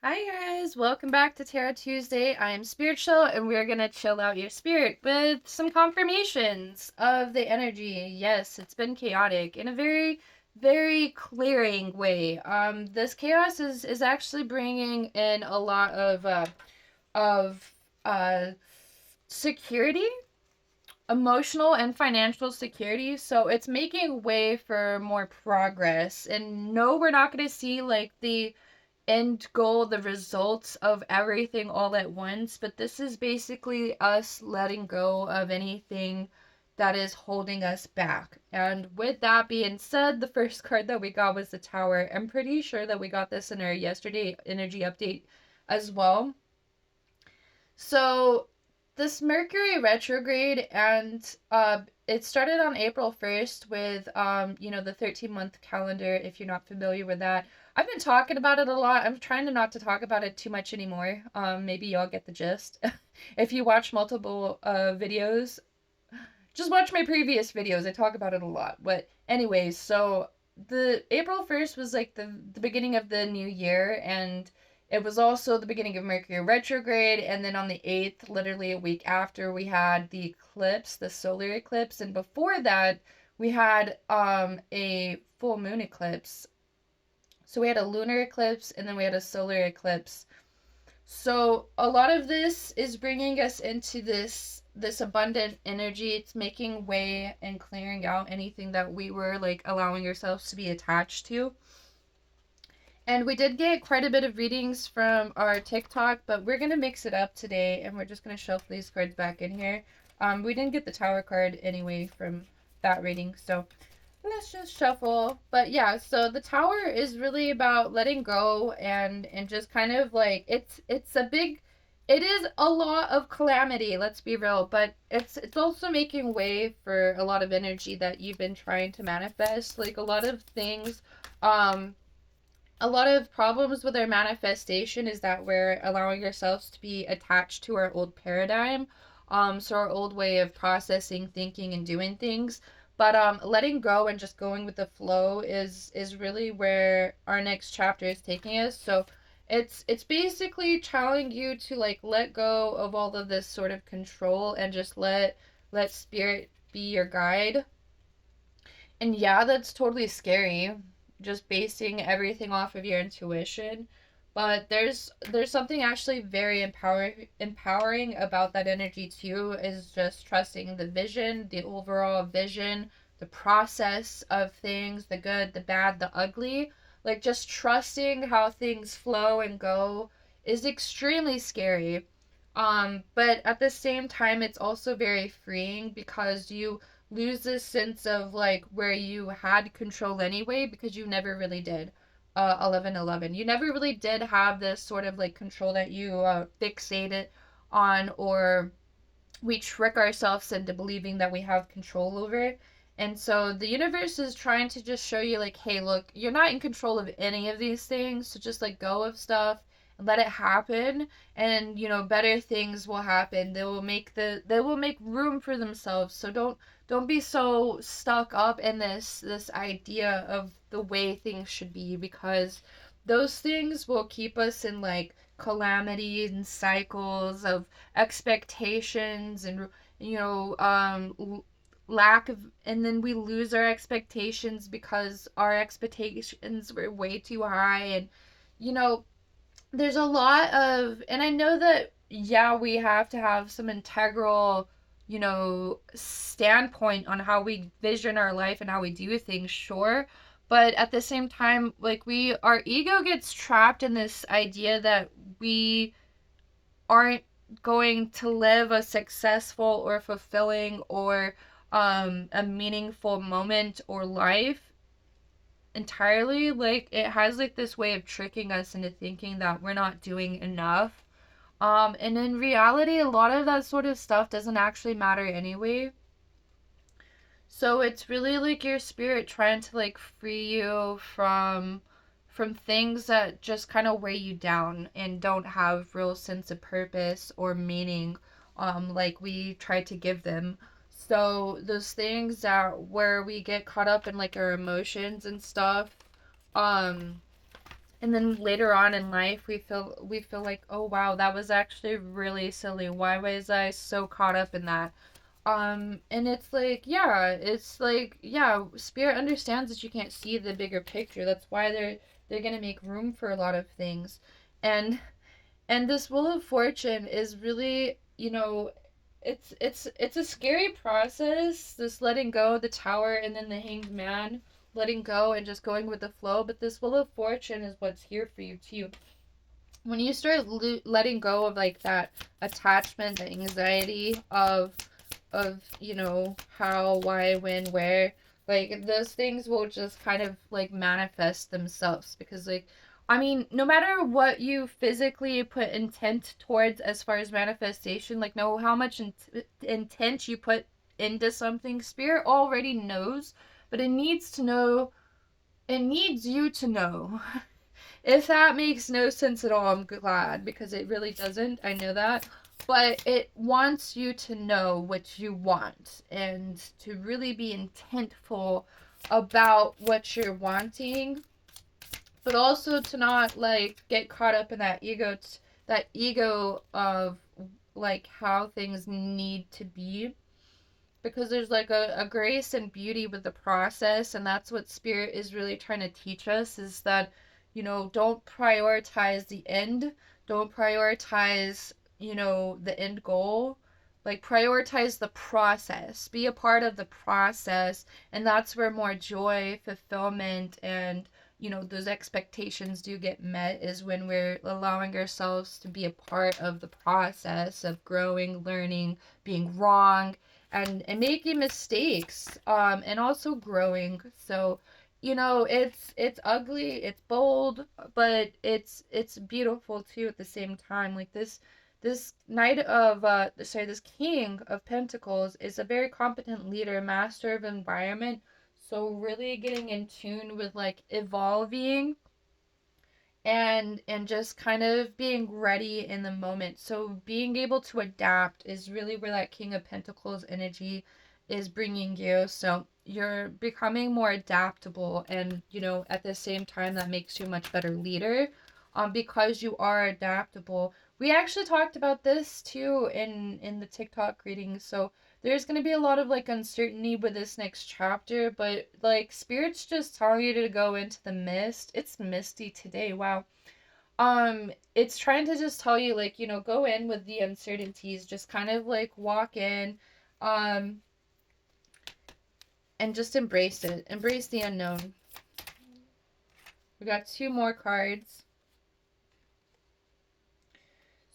Hi guys, welcome back to Tarot Tuesday. I am Spiritual and we're gonna chill out your spirit with some confirmations of the energy. Yes, it's been chaotic in a very, very clearing way. This chaos is actually bringing in a lot of uh security, emotional and financial security. So it's making way for more progress. And no, we're not gonna see like the end goal, the results of everything all at once, but this is basically us letting go of anything that is holding us back. And with that being said, the first card that we got was the Tower. I'm pretty sure that we got this in our yesterday energy update as well. So this Mercury retrograde and it started on April 1st with the 13-month calendar if you're not familiar with that. I've been talking about it a lot. I'm trying to not to talk about it too much anymore. Maybe y'all get the gist. If you watch multiple videos, just watch my previous videos. I talk about it a lot. But anyways, so the April 1st was like the beginning of the new year, and it was also the beginning of Mercury retrograde, and then on the 8th, literally a week after, we had the eclipse, the solar eclipse, and before that, we had a full moon eclipse. So we had a lunar eclipse and then we had a solar eclipse. So a lot of this is bringing us into this abundant energy. It's making way and clearing out anything that we were like allowing ourselves to be attached to. And we did get quite a bit of readings from our TikTok, but we're gonna mix it up today and we're just gonna shuffle these cards back in here. We didn't get the Tower card anyway from that reading, so let's just shuffle. But yeah, so the Tower is really about letting go and just kind of like it's a big, it is a lot of calamity, let's be real, but it's also making way for a lot of energy that you've been trying to manifest. Like um a lot of problems with our manifestation is that we're allowing ourselves to be attached to our old paradigm, so our old way of processing, thinking, and doing things. But letting go and just going with the flow is really where our next chapter is taking us. So it's basically challenging you to like let go of all of this sort of control and just let spirit be your guide. And yeah, that's totally scary, just basing everything off of your intuition. But there's something actually very empowering about that energy too, is just trusting the vision, the overall vision, the process of things, the good, the bad, the ugly. Like just trusting how things flow and go is extremely scary. But at the same time, it's also very freeing because you lose this sense of like where you had control anyway because you never really did. 1111. You never really did have this sort of like control that you fixated on, or we trick ourselves into believing that we have control over it. And so the universe is trying to just show you, like, hey, look, you're not in control of any of these things. So just let go of stuff and let it happen. And, better things will happen. They will make room for themselves. So don't be so stuck up in this idea of the way things should be, because those things will keep us in like calamity and cycles of expectations and lack of, and then we lose our expectations because our expectations were way too high. And you know there's a lot of, and I know that, yeah, we have to have some integral standpoint on how we vision our life and how we do things, sure, but at the same time, like, our ego gets trapped in this idea that we aren't going to live a successful or fulfilling or a meaningful moment or life entirely. Like, it has like this way of tricking us into thinking that we're not doing enough. And in reality, a lot of that sort of stuff doesn't actually matter anyway. So it's really like your spirit trying to like free you from things that just kind of weigh you down and don't have real sense of purpose or meaning, like we try to give them. So those things that where we get caught up in like our emotions and stuff, um And then later on in life we feel like, oh wow, that was actually really silly. Why was I so caught up in that? And it's like, yeah, spirit understands that you can't see the bigger picture. That's why they're gonna make room for a lot of things. And this Wheel of Fortune is really, it's a scary process, this letting go of the Tower and then the Hanged Man, letting go and just going with the flow. But this Wheel of Fortune is what's here for you too. When you start letting go of like that attachment, the anxiety of how, why, when, where, like those things will just kind of like manifest themselves. Because like, I mean, no matter what you physically put intent towards as far as manifestation, like know how much intent you put into something, spirit already knows. But it needs to know, it needs you to know. If that makes no sense at all, I'm glad, because it really doesn't. I know that. But it wants you to know what you want and to really be intentful about what you're wanting, but also to not like get caught up in that ego of like how things need to be, because there's like a grace and beauty with the process. And that's what spirit is really trying to teach us, is that don't prioritize the end, don't prioritize the end goal, like prioritize the process, be a part of the process. And that's where more joy, fulfillment, and those expectations do get met, is when we're allowing ourselves to be a part of the process of growing, learning, being wrong, and making mistakes, and also growing. So it's ugly, it's bold, but it's beautiful too at the same time. Like this knight of sorry this king of pentacles is a very competent leader, master of environment. So really getting in tune with like evolving and just kind of being ready in the moment. So being able to adapt is really where that King of Pentacles energy is bringing you. So you're becoming more adaptable, and at the same time that makes you a much better leader, because you are adaptable. We actually talked about this too in the TikTok reading. So there's going to be a lot of like uncertainty with this next chapter, but like spirit's just telling you to go into the mist. It's misty today. Wow. It's trying to just tell you, like, go in with the uncertainties, just kind of like walk in, um and just embrace it. Embrace the unknown. We got two more cards.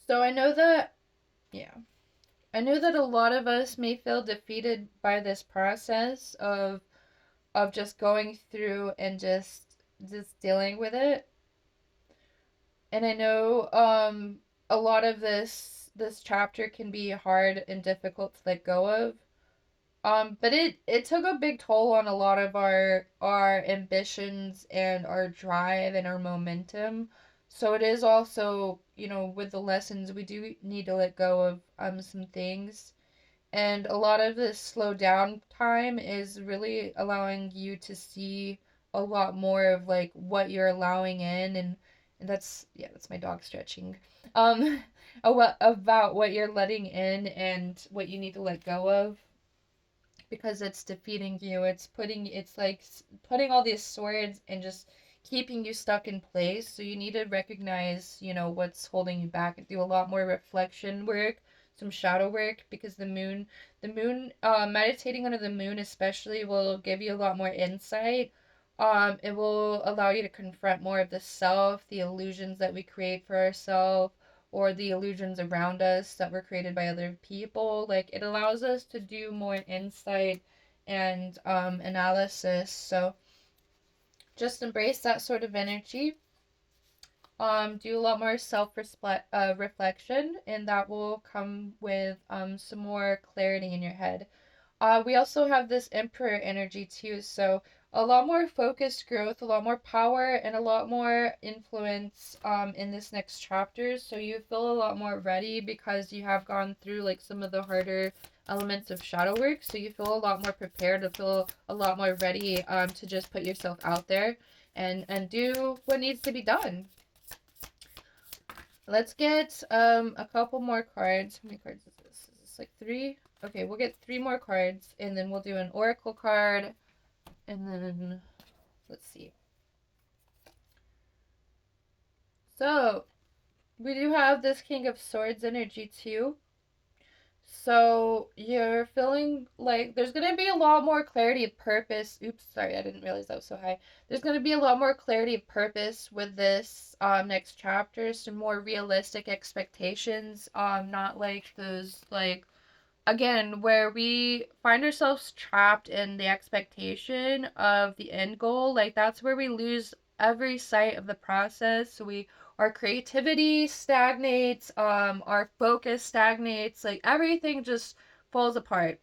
So yeah. I know that a lot of us may feel defeated by this process of just going through and just dealing with it. And I know a lot of this chapter can be hard and difficult to let go of. But it took a big toll on a lot of our ambitions and our drive and our momentum. So it is also, with the lessons, we do need to let go of some things. And a lot of this slow down time is really allowing you to see a lot more of like what you're allowing in. And that's my dog stretching. Um about what you're letting in and what you need to let go of, because it's defeating you. It's like putting all these swords and just keeping you stuck in place. So you need to recognize, what's holding you back, and do a lot more reflection work, some shadow work, because the moon, meditating under the moon especially will give you a lot more insight. It will allow you to confront more of the self, the illusions that we create for ourselves, or the illusions around us that were created by other people. Like, it allows us to do more insight and analysis. So just embrace that sort of energy. Do a lot more reflection, and that will come with some more clarity in your head. We also have this Emperor energy too, so a lot more focused growth, a lot more power, and a lot more influence in this next chapter. So you feel a lot more ready because you have gone through like some of the harder elements of shadow work. So you feel a lot more prepared, to feel a lot more ready to just put yourself out there. and do what needs to be done. Let's get a couple more cards. How many cards is this? Is this like 3? Okay, we'll get 3 more cards, and then we'll do an oracle card, and then let's see. So we do have this King of Swords energy too. So you're feeling like there's gonna be a lot more clarity of purpose. Oops, sorry, I didn't realize that was so high. There's gonna be a lot more clarity of purpose with this next chapter, some more realistic expectations. Not like those like again where we find ourselves trapped in the expectation of the end goal. Like that's where we lose every sight of the process. So we our creativity stagnates, our focus stagnates, like everything just falls apart.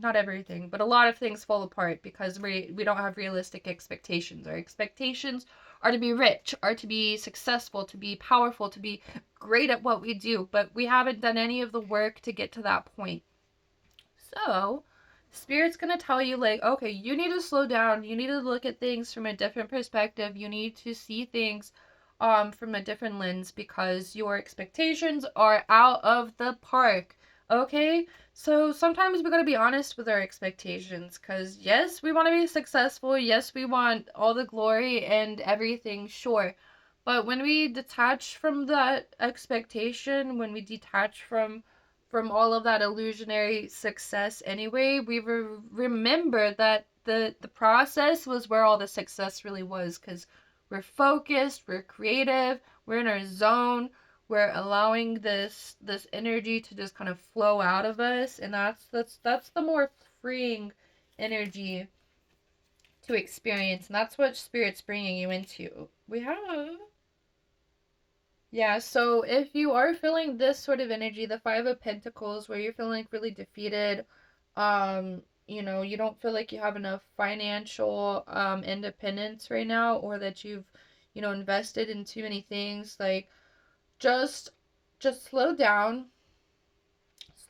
Not everything, but a lot of things fall apart because we don't have realistic expectations. Our expectations are to be rich, are to be successful, to be powerful, to be great at what we do, but we haven't done any of the work to get to that point. So, Spirit's gonna tell you, like, okay, you need to slow down. You need to look at things from a different perspective. You need to see things from a different lens because your expectations are out of the park. Okay? So sometimes we gotta be honest with our expectations because, yes, we want to be successful. Yes, we want all the glory and everything, sure. But when we detach from that expectation, when we detach from all of that illusionary success anyway, we remember that the process was where all the success really was because we're focused, we're creative, we're in our zone, we're allowing this energy to just kind of flow out of us, and that's the more freeing energy to experience, and that's what Spirit's bringing you into. We have Yeah, so if you are feeling this sort of energy, the Five of Pentacles, where you're feeling like really defeated, you don't feel like you have enough financial independence right now, or that you've, invested in too many things, like just just slow down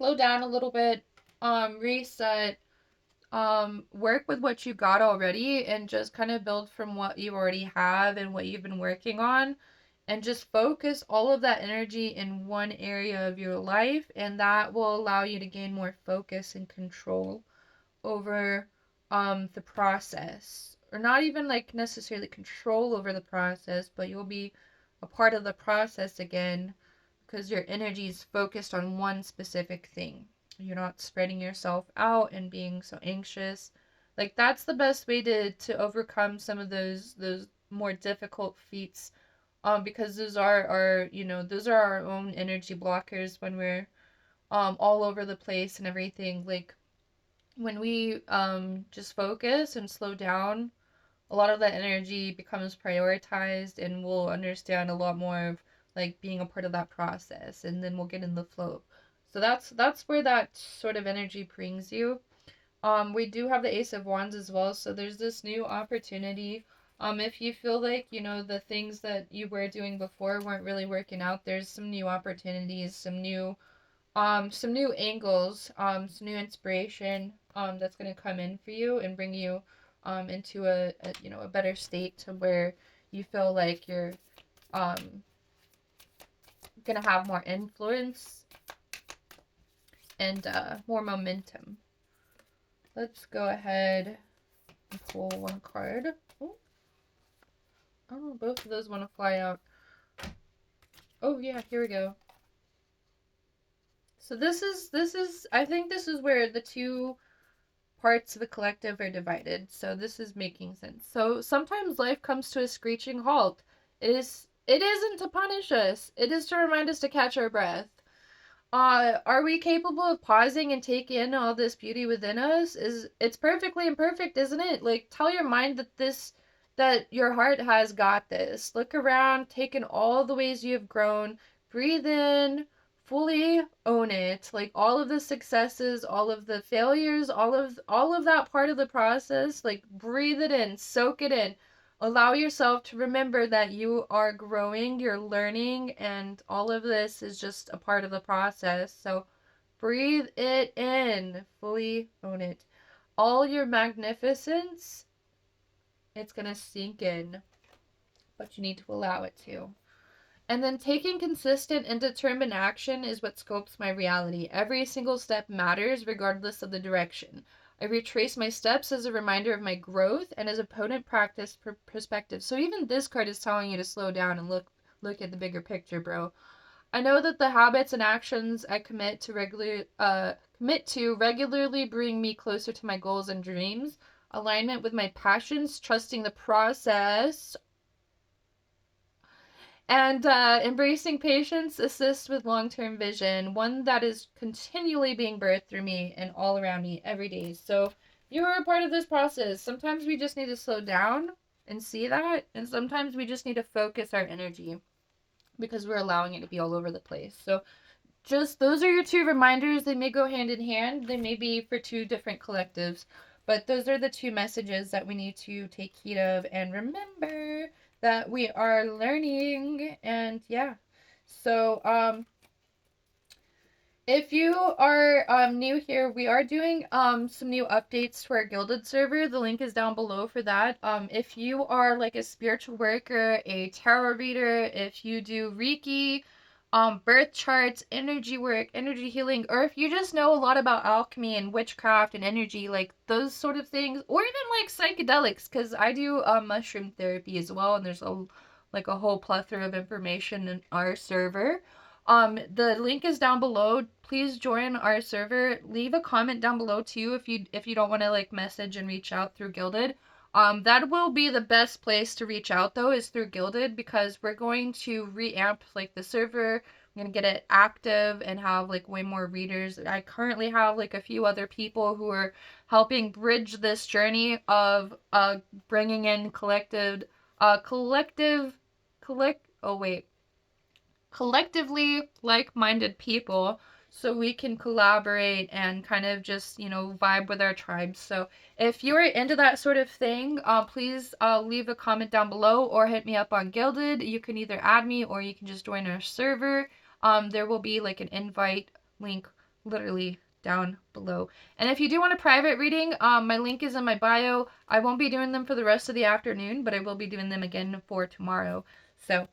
a little bit, reset, work with what you got already and just kind of build from what you already have and what you've been working on, and just focus all of that energy in one area of your life, and that will allow you to gain more focus and control over the process, or not even like necessarily control over the process, but you'll be a part of the process again because your energy is focused on one specific thing. You're not spreading yourself out and being so anxious. Like that's the best way to overcome some of those more difficult feats, because those are those are our own energy blockers when we're all over the place and everything. Like when we just focus and slow down, a lot of that energy becomes prioritized, and we'll understand a lot more of like being a part of that process, and then we'll get in the flow. So that's where that sort of energy brings you. We do have the Ace of Wands as well, so there's this new opportunity. If you feel like, the things that you were doing before weren't really working out, there's some new opportunities, some new angles, some new inspiration that's going to come in for you and bring you into a better state to where you feel like you're um going to have more influence and more momentum. Let's go ahead and pull one card. Oh, oh, both of those want to fly out. Oh yeah, here we go. So this is I think this is where the two parts of the collective are divided. So this is making sense. So sometimes life comes to a screeching halt. It isn't to punish us. It is to remind us to catch our breath. Are we capable of pausing and take in all this beauty within us? It's perfectly imperfect, isn't it? Like tell your mind that your heart has got this. Look around, take in all the ways you have grown, breathe in, fully own it. Like all of the successes, all of the failures, all of that part of the process, like breathe it in, soak it in. Allow yourself to remember that you are growing, you're learning, and all of this is just a part of the process. So breathe it in, fully own it. All your magnificence, it's gonna sink in. but you need to allow it to. And then taking consistent and determined action is what scopes my reality. Every single step matters regardless of the direction. I retrace my steps as a reminder of my growth and as a potent practice for perspective. So even this card is telling you to slow down and look at the bigger picture, bro. I know that the habits and actions I commit to regularly bring me closer to my goals and dreams. Alignment with my passions, trusting the process, and embracing patience assists with long-term vision, one that is continually being birthed through me and all around me every day. So you are a part of this process. Sometimes we just need to slow down and see that, and sometimes we just need to focus our energy because we're allowing it to be all over the place. So just those are your two reminders. They may go hand in hand. They may be for two different collectives, but those are the two messages that we need to take heed of and remember that we are learning. And yeah, so if you are new here, we are doing some new updates to our Gilded server. The link is down below for that. If you are like a spiritual worker, a tarot reader, if you do Reiki, birth charts, energy work, energy healing, or if you just know a lot about alchemy and witchcraft and energy, like those sort of things, or even like psychedelics, because I do mushroom therapy as well, and there's a whole plethora of information in our server. The link is down below. Please join our server. Leave a comment down below too if you don't want to like message and reach out through Gilded. That will be the best place to reach out though, is through Gilded, because we're going to reamp like the server. I'm gonna get it active and have like way more readers. I currently have like a few other people who are helping bridge this journey of bringing in collectively like-minded people so we can collaborate and kind of just, vibe with our tribes. So if you're into that sort of thing, please leave a comment down below or hit me up on Gilded. You can either add me or you can just join our server. There will be like an invite link literally down below. And if you do want a private reading, my link is in my bio. I won't be doing them for the rest of the afternoon, but I will be doing them again for tomorrow. So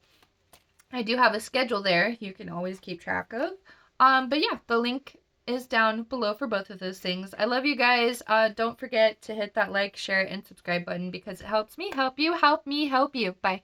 I do have a schedule there you can always keep track of. But yeah, the link is down below for both of those things. I love you guys. Don't forget to hit that like, share, and subscribe button because it helps me help you, help me help you. Bye.